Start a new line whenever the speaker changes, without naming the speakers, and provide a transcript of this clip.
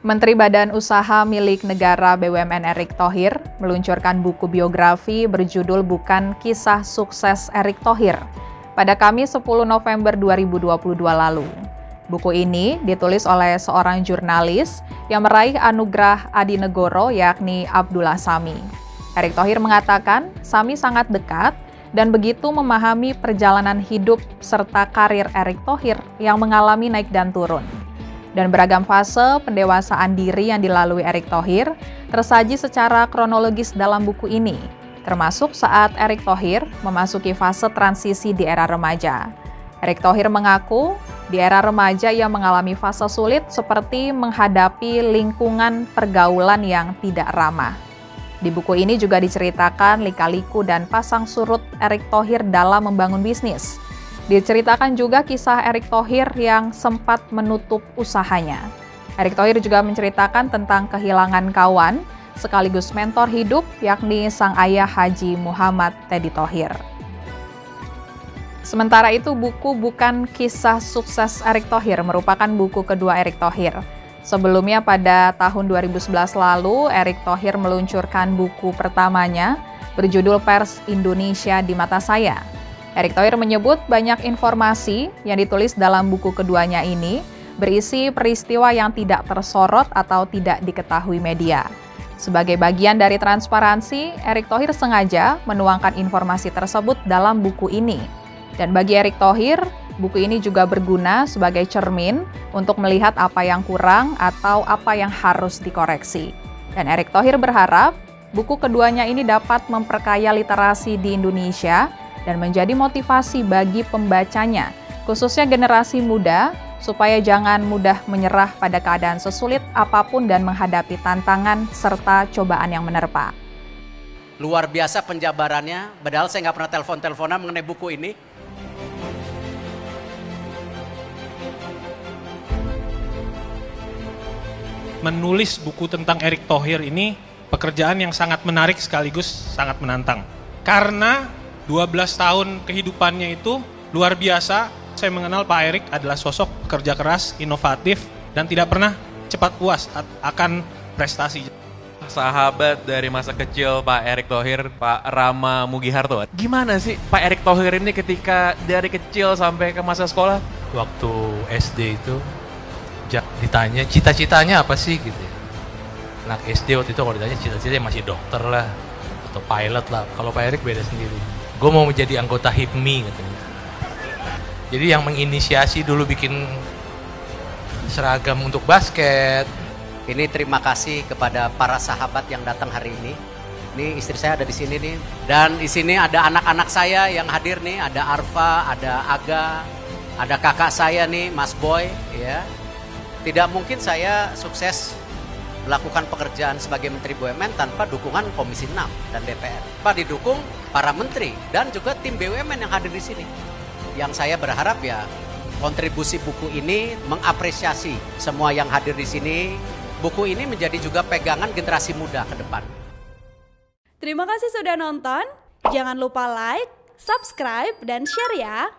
Menteri Badan Usaha Milik Negara BUMN Erick Thohir meluncurkan buku biografi berjudul Bukan Kisah Sukses Erick Thohir pada Kamis 10 November 2022 lalu. Buku ini ditulis oleh seorang jurnalis yang meraih anugerah Adi Negoro yakni Abdullah Sami. Erick Thohir mengatakan Sami sangat dekat dan begitu memahami perjalanan hidup serta karir Erick Thohir yang mengalami naik dan turun. Dan beragam fase pendewasaan diri yang dilalui Erick Thohir tersaji secara kronologis dalam buku ini, termasuk saat Erick Thohir memasuki fase transisi di era remaja. Erick Thohir mengaku di era remaja ia mengalami fase sulit seperti menghadapi lingkungan pergaulan yang tidak ramah. Di buku ini juga diceritakan lika-liku dan pasang surut Erick Thohir dalam membangun bisnis. Diceritakan juga kisah Erick Thohir yang sempat menutup usahanya. Erick Thohir juga menceritakan tentang kehilangan kawan sekaligus mentor hidup yakni sang ayah Haji Muhammad Teddy Thohir. Sementara itu, buku Bukan Kisah Sukses Erick Thohir merupakan buku kedua Erick Thohir. Sebelumnya pada tahun 2011 lalu, Erick Thohir meluncurkan buku pertamanya berjudul Pers Indonesia di Mata Saya. Erick Thohir menyebut banyak informasi yang ditulis dalam buku keduanya ini berisi peristiwa yang tidak tersorot atau tidak diketahui media. Sebagai bagian dari transparansi, Erick Thohir sengaja menuangkan informasi tersebut dalam buku ini. Dan bagi Erick Thohir, buku ini juga berguna sebagai cermin untuk melihat apa yang kurang atau apa yang harus dikoreksi. Dan Erick Thohir berharap buku keduanya ini dapat memperkaya literasi di Indonesia dan menjadi motivasi bagi pembacanya, khususnya generasi muda, supaya jangan mudah menyerah pada keadaan sesulit apapun dan menghadapi tantangan serta cobaan yang menerpa.
Luar biasa penjabarannya, padahal saya nggak pernah telepon-teleponan mengenai buku ini.
Menulis buku tentang Erick Thohir ini pekerjaan yang sangat menarik sekaligus sangat menantang. Karena 12 tahun kehidupannya itu luar biasa. Saya mengenal Pak Erick adalah sosok pekerja keras, inovatif, dan tidak pernah cepat puas akan prestasi.
Sahabat dari masa kecil Pak Erick Thohir, Pak Rama Mugiharto. Gimana sih Pak Erick Thohir ini ketika dari kecil sampai ke masa sekolah?
Waktu SD itu ditanya cita-citanya apa sih gitu ya. Anak SD waktu itu kalau ditanya cita-citanya masih dokter lah atau pilot lah. Kalau Pak Erick beda sendiri. Gue mau menjadi anggota HIPMI katanya. Jadi yang menginisiasi dulu bikin seragam untuk basket.
Ini terima kasih kepada para sahabat yang datang hari ini. Ini istri saya ada di sini nih. Dan di sini ada anak-anak saya yang hadir nih. Ada Arfa, ada Aga, ada kakak saya nih, Mas Boy. Ya. Tidak mungkin saya sukses melakukan pekerjaan sebagai Menteri BUMN tanpa dukungan Komisi 6 dan DPR. Pak didukung para menteri dan juga tim BUMN yang hadir di sini. Yang saya berharap ya kontribusi buku ini mengapresiasi semua yang hadir di sini. Buku ini menjadi juga pegangan generasi muda ke depan.
Terima kasih sudah nonton. Jangan lupa like, subscribe, dan share ya.